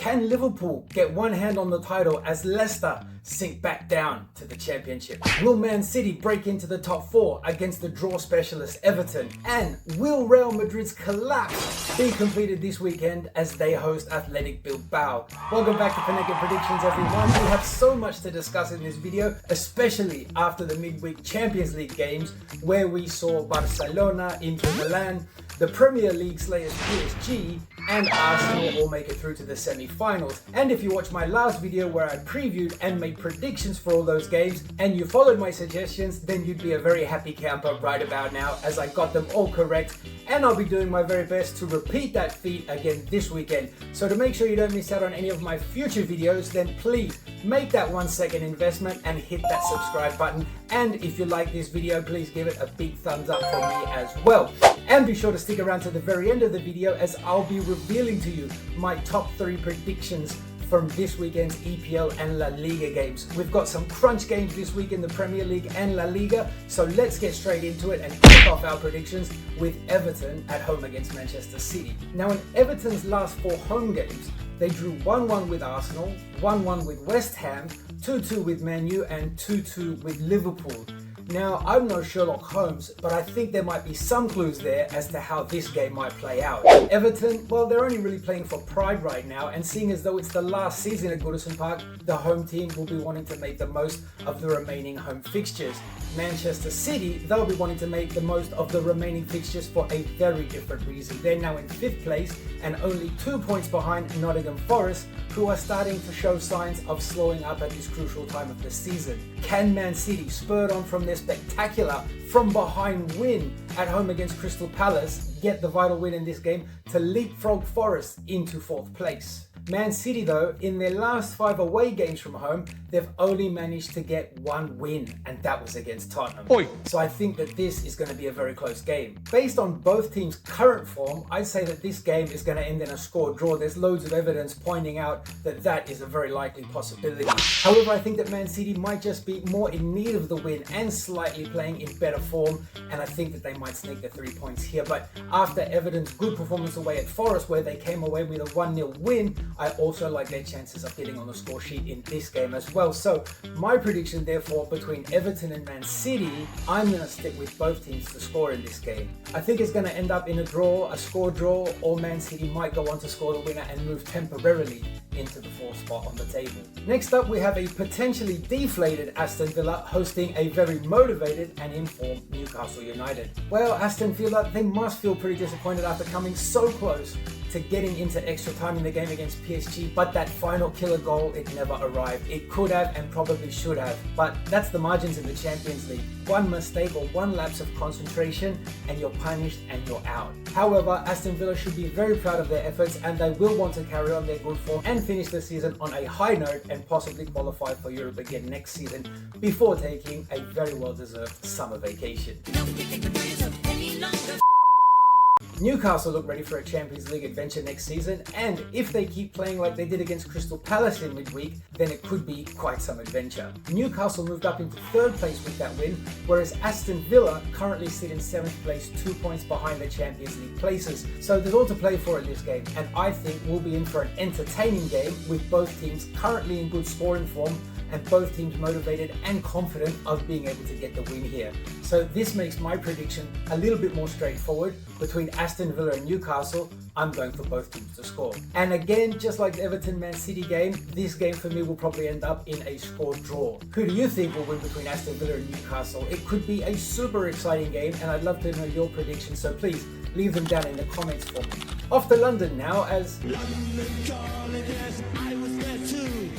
Can Liverpool get one hand on the title as Leicester sink back down to the Championship? Will ManCity break into the top 4 against the draw specialist Everton? And will Real Madrid's collapse be completed this weekend as they host Atletico Bilbao? Welcome back to PANENKA Predictions, everyone. We have so much to discuss in this video, especially after the midweek Champions League games where we saw Barcelona, Inter Milan, the Premier League slayers PSG and Arsenal all make it through to the semi-finals. And if you watched my last video where I previewed and made predictions for all those games and you followed my suggestions, then you'd be a very happy camper right about now, as I got them all correct, and I'll be doing my very best to repeat that feat again this weekend. So to make sure you don't miss out on any of my future videos, then please make that 1 second investment and hit that subscribe button. And if you like this video, please give it a big thumbs up for me as well. And be sure to stick around to the very end of the video as I'll be revealing to you my top 3 predictions from this weekend's EPL and LaLiga games. We've got some crunch games this week in the Premier League and LaLiga, so let's get straight into it and kick off our predictions with Everton at home against Manchester City. Now, in Everton's last 4 home games, they drew 1-1 with Arsenal, 1-1 with West Ham, 2-2 with Man U and 2-2 with Liverpool. Now, I'm no Sherlock Holmes, but I think there might be some clues there as to how this game might play out. Everton, well, they're only really playing for pride right now, and seeing as though it's the last season at Goodison Park, the home team will be wanting to make the most of the remaining home fixtures. Manchester City, they'll be wanting to make the most of the remaining fixtures for a very different reason. They're now in 5th place and only 2 points behind Nottingham Forest, who are starting to show signs of slowing up at this crucial time of the season. Can ManCity, spurred on from their spectacular from behind win at home against Crystal Palace, get the vital win in this game to leapfrog Forest into 4th place? ManCity, though, in their last 5 away games from home, they've only managed to get 1 win, and that was against Tottenham. Oi. So I think that this is going to be a very close game. Based on both teams' current form, I'd say that this game is going to end in a score draw. There's loads of evidence pointing out that that is a very likely possibility. However, I think that ManCity might just be more in need of the win and slightly playing in better form, and I think that they might sneak the 3 points here. But after Everton's good performance away at Forest, where they came away with a 1-0 win, I also like their chances of getting on the score sheet in this game as well. So my prediction, therefore, between Everton and ManCity, I'm going to stick with both teams to score in this game. I think it's going to end up in a draw, a score draw, or ManCity might go on to score the winner and move temporarily into the 4th spot on the table. Next up, we have a potentially deflated Aston Villa hosting a very motivated and informed Newcastle United. Well, Aston Villa, they must feel pretty disappointed after coming so close to getting into extra time in the game against PSG, but that final killer goal, it never arrived. It could have and probably should have, but that's the margins in the Champions League. One mistake or one lapse of concentration and you're punished and you're out. However, Aston Villa should be very proud of their efforts, and they will want to carry on their good form and finish the season on a high note and possibly qualify for Europe again next season before taking a very well-deserved summer vacation. Newcastle look ready for a Champions League adventure next season, and if they keep playing like they did against Crystal Palace in midweek, then it could be quite some adventure. Newcastle moved up into 3rd place with that win, whereas Aston Villa currently sit in 7th place, 2 points behind the Champions League places. So there's all to play for in this game, and I think we'll be in for an entertaining game with both teams currently in good scoring form and both teams motivated and confident of being able to get the win here. So this makes my prediction a little bit more straightforward. Between Aston Villa and Newcastle, I'm going for both teams to score. And again, just like the Everton-Man City game, this game for me will probably end up in a score draw. Who do you think will win between Aston Villa and Newcastle? It could be a super exciting game, and I'd love to know your predictions, so please leave them down in the comments for me. Off to London now, as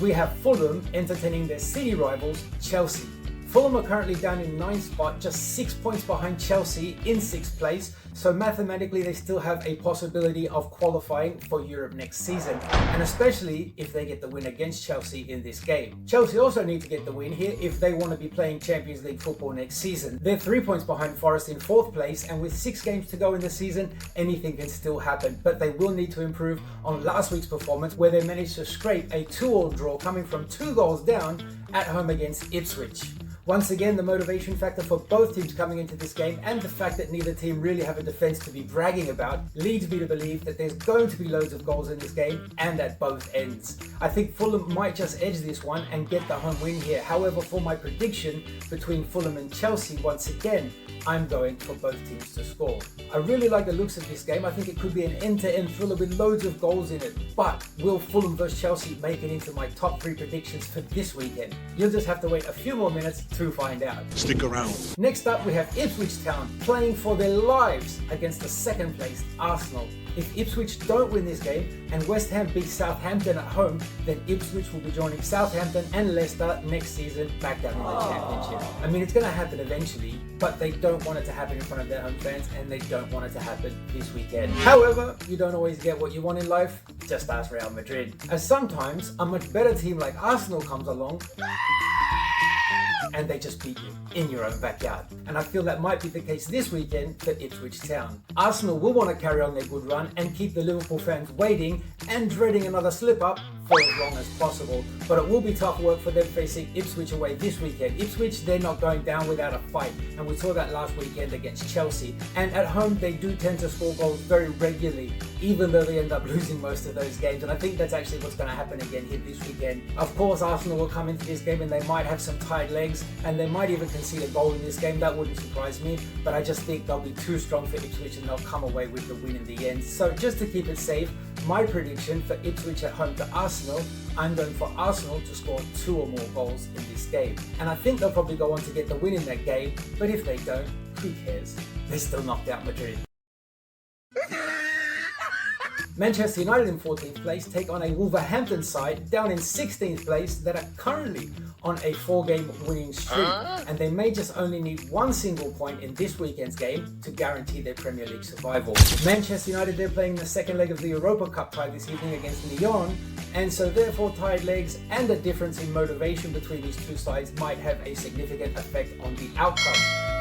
we have Fulham entertaining their city rivals, Chelsea. Fulham are currently down in 9th spot, just 6 points behind Chelsea in 6th place, so mathematically they still have a possibility of qualifying for Europe next season, and especially if they get the win against Chelsea in this game. Chelsea also need to get the win here if they want to be playing Champions League football next season. They're 3 points behind Forest in 4th place, and with 6 games to go in the season, anything can still happen, but they will need to improve on last week's performance where they managed to scrape a 2-2 draw coming from 2 goals down at home against Ipswich. Once again, the motivation factor for both teams coming into this game and the fact that neither team really have a defense to be bragging about leads me to believe that there's going to be loads of goals in this game and at both ends. I think Fulham might just edge this one and get the home win here. However, for my prediction between Fulham and Chelsea, once again, I'm going for both teams to score. I really like the looks of this game. I think it could be an end-to-end thriller with loads of goals in it. But will Fulham vs Chelsea make it into my top 3 predictions for this weekend? You'll just have to wait a few more minutes to find out. Stick around. Next up, we have Ipswich Town playing for their lives against the second placed Arsenal. If Ipswich don't win this game and West Ham beat Southampton at home, then Ipswich will be joining Southampton and Leicester next season back down in the Championship. I mean, it's going to happen eventually, but they don't want it to happen in front of their home fans and they don't want it to happen this weekend. However, you don't always get what you want in life. Just ask Real Madrid. As sometimes a much better team like Arsenal comes along and they just beat you in your own backyard. And I feel that might be the case this weekend for Ipswich Town. Arsenal will want to carry on their good run and keep the Liverpool fans waiting and dreading another slip-up for as long as possible. But it will be tough work for them facing Ipswich away this weekend. Ipswich, they're not going down without a fight, and we saw that last weekend against Chelsea. And at home, they do tend to score goals very regularly, even though they end up losing most of those games. And I think that's actually what's going to happen again here this weekend. Of course, Arsenal will come into this game and they might have some tired legs, and they might even concede a goal in this game. That wouldn't surprise me, but I just think they'll be too strong for Ipswich and they'll come away with the win in the end. So just to keep it safe, my prediction for Ipswich at home to Arsenal, I'm going for Arsenal to score 2 or more goals in this game. And I think they'll probably go on to get the win in that game, but if they don't, who cares? They still knocked out Madrid. Manchester United in 14th place take on a Wolverhampton side down in 16th place that are currently on a 4-game winning streak, and they may just only need 1 single point in this weekend's game to guarantee their Premier League survival. Manchester United, they're playing the second leg of the Europa Cup tie this evening against Lyon, and so therefore tired legs and a difference in motivation between these two sides might have a significant effect on the outcome.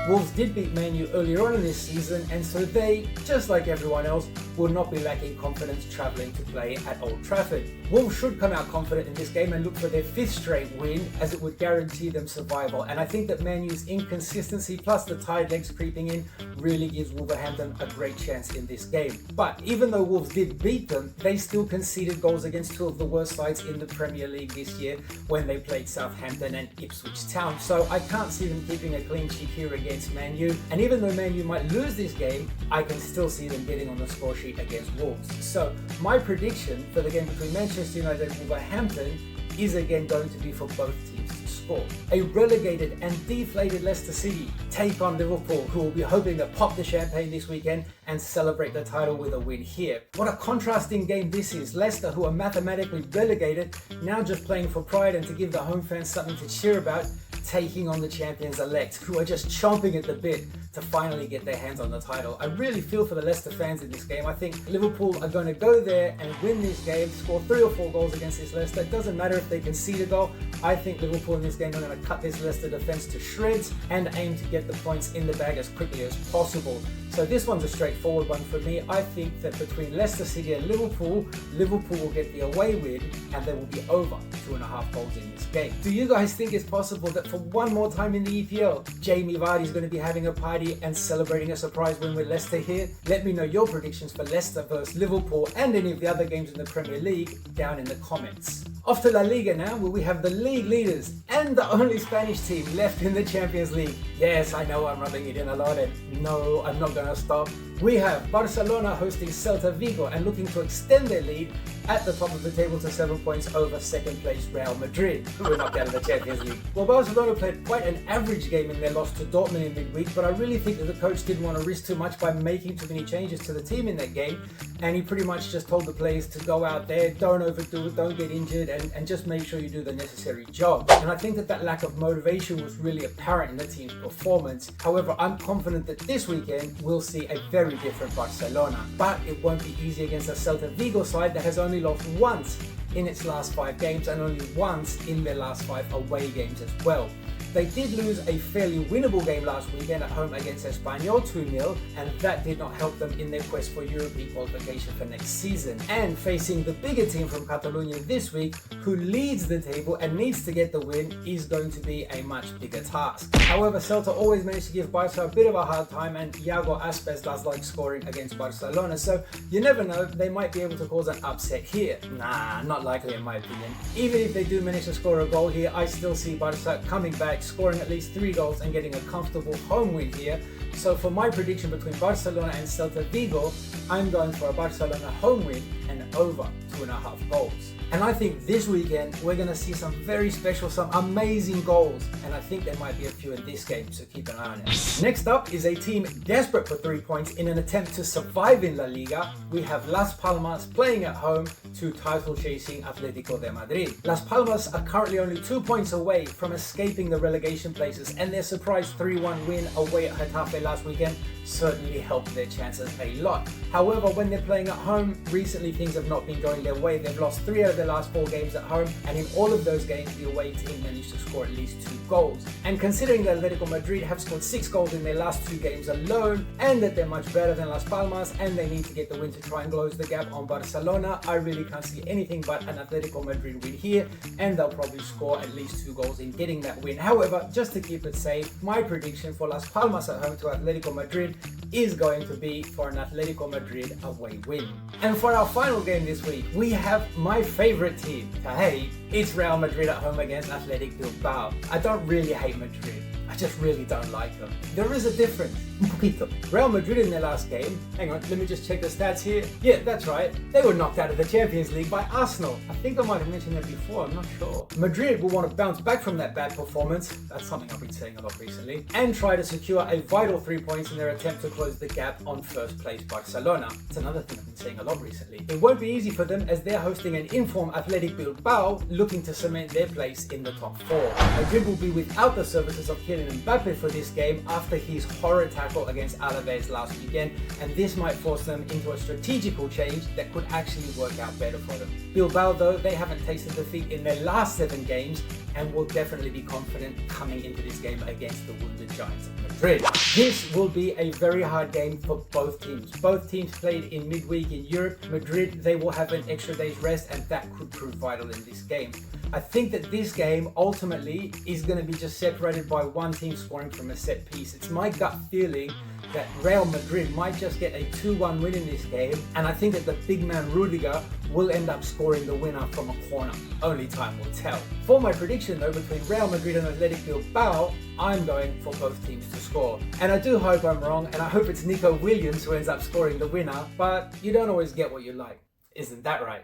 Wolves did beat Man U earlier on in this season, and so they, just like everyone else, will not be lacking confidence travelling to play at Old Trafford. Wolves should come out confident in this game and look for their 5th straight win, as it would guarantee them survival. And I think that Man U's inconsistency plus the tired legs creeping in really gives Wolverhampton a great chance in this game. But even though Wolves did beat them, they still conceded goals against 2 of the worst sides in the Premier League this year when they played Southampton and Ipswich Town. So I can't see them keeping a clean sheet here against Man U, and even though Man U might lose this game, I can still see them getting on the score sheet against Wolves. So my prediction for the game between Manchester United and Wolverhampton is again going to be for both teams to score. A relegated and deflated Leicester City take on Liverpool, who will be hoping to pop the champagne this weekend and celebrate the title with a win here. What a contrasting game this is. Leicester, who are mathematically relegated, now just playing for pride and to give the home fans something to cheer about, taking on the champions-elect, who are just chomping at the bit to finally get their hands on the title. I really feel for the Leicester fans in this game. I think Liverpool are going to go there and win this game, score 3 or 4 goals against this Leicester. It doesn't matter if they concede a goal. I think Liverpool in this game are going to cut this Leicester defence to shreds and aim to get the points in the bag as quickly as possible. So this one's a straightforward one for me. I think that between Leicester City and Liverpool, Liverpool will get the away win and they will be over 2.5 goals in this game. Do you guys think it's possible that for one more time in the EPL, Jamie Vardy's going to be having a party and celebrating a surprise win with Leicester here? Let me know your predictions for Leicester versus Liverpool and any of the other games in the Premier League down in the comments. Off to La Liga now, where we have the league leaders and the only Spanish team left in the Champions League. Yes, I know I'm rubbing it in a lot, and no, I'm not going to stop. We have Barcelona hosting Celta Vigo and looking to extend their lead at the top of the table to 7 points over second place Real Madrid, who were knocked out of the Champions League. Well, Barcelona played quite an average game in their loss to Dortmund in midweek, but I really think that the coach didn't want to risk too much by making too many changes to the team in that game, and he pretty much just told the players to go out there, don't overdo it, don't get injured, and just make sure you do the necessary job. And I think that that lack of motivation was really apparent in the team's performance. However, I'm confident that this weekend we'll see a very different Barcelona, but it won't be easy against a Celta Vigo side that has only lost once in its last 5 games and only once in their last 5 away games as well. They did lose a fairly winnable game last weekend at home against Espanyol 2-0, and that did not help them in their quest for European qualification for next season. And facing the bigger team from Catalonia this week, who leads the table and needs to get the win, is going to be a much bigger task. However, Celta always managed to give Barca a bit of a hard time, and Iago Aspas does like scoring against Barcelona, so you never know, they might be able to cause an upset here. Nah, not likely in my opinion. Even if they do manage to score a goal here, I still see Barca coming back, scoring at least 3 goals and getting a comfortable home win here. So for my prediction between Barcelona and Celta Vigo, I'm going for a Barcelona home win and over 2.5 goals. And I think this weekend we're going to see some very special, some amazing goals, and I think there might be a few in this game, so keep an eye on it. Next up is a team desperate for 3 points in an attempt to survive in La Liga. We have Las Palmas playing at home to title-chasing Atletico de Madrid. Las Palmas are currently only 2 points away from escaping the relegation places, and their surprise 3-1 win away at Getafe last weekend certainly helped their chances a lot. However, when they're playing at home, recently things have not been going their way. They've lost 3 out of their last 4 games at home, and in all of those games the away team managed to score at least 2 goals. And considering that Atletico Madrid have scored 6 goals in their last 2 games alone, and that they're much better than Las Palmas and they need to get the win to try and close the gap on Barcelona, I really can't see anything but an Atletico Madrid win here, and they'll probably score at least 2 goals in getting that win. However, just to keep it safe, my prediction for Las Palmas at home to Atletico Madrid is going to be for an Atletico Madrid away win. And for our final game this week, we have my favorite team. Hey, it's Real Madrid at home against Athletic Bilbao. I don't really hate Madrid, I just really don't like them. There is a difference. Un poquito. Real Madrid in their last game, hang on, let me just check the stats here. Yeah, that's right. They were knocked out of the Champions League by Arsenal. I think I might have mentioned that before, I'm not sure. Madrid will want to bounce back from that bad performance, that's something I've been saying a lot recently, and try to secure a vital 3 points in their attempt to close the gap on first place Barcelona. It's another thing I've been saying a lot recently. It won't be easy for them as they're hosting an informed Athletic Bilbao looking to cement their place in the top 4. Madrid will be without the services of Kylian Mbappe for this game after his horror tackle against Alaves last weekend, and this might force them into a strategical change that could actually work out better for them. Bilbao though, they haven't tasted defeat in their last 7 games and will definitely be confident coming into this game against the wounded giants of Madrid. This will be a very hard game for both teams. Both teams played in midweek in Europe. Madrid, they will have an extra day's rest, and that could prove vital in this game. I think that this game ultimately is going to be just separated by one team scoring from a set piece. It's my gut feeling that Real Madrid might just get a 2-1 win in this game, and I think that the big man Rudiger will end up scoring the winner from a corner. Only time will tell. For my prediction though, between Real Madrid and Athletic Bilbao, I'm going for both teams to score. And I do hope I'm wrong, and I hope it's Nico Williams who ends up scoring the winner, but you don't always get what you like. Isn't that right?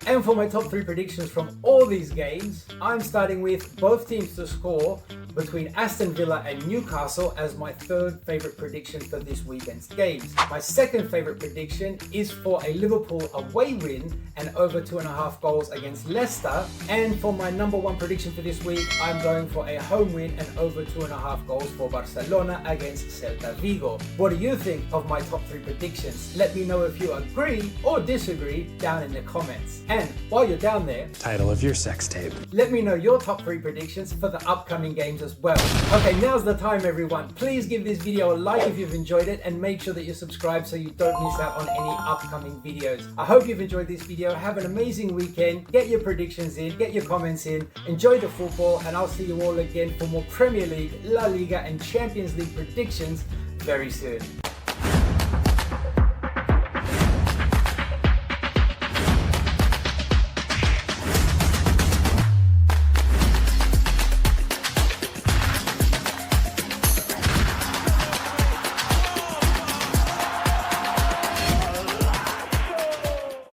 And for my top 3 predictions from all these games, I'm starting with both teams to score between Aston Villa and Newcastle as my 3rd favourite prediction for this weekend's games. My 2nd favourite prediction is for a Liverpool away win and over 2.5 goals against Leicester. And for my number 1 prediction for this week, I'm going for a home win and over 2.5 goals for Barcelona against Celta Vigo. What do you think of my top 3 predictions? Let me know if you agree or disagree down in the comments. And while you're down there, title of your sex tape, let me know your top 3 predictions for the upcoming games as well. Okay, now's the time everyone. Please give this video a like if you've enjoyed it, and make sure that you're subscribed so you don't miss out on any upcoming videos. I hope you've enjoyed this video. Have an amazing weekend. Get your predictions in, get your comments in, enjoy the football, and I'll see you all again for more Premier League, La Liga and Champions League predictions very soon.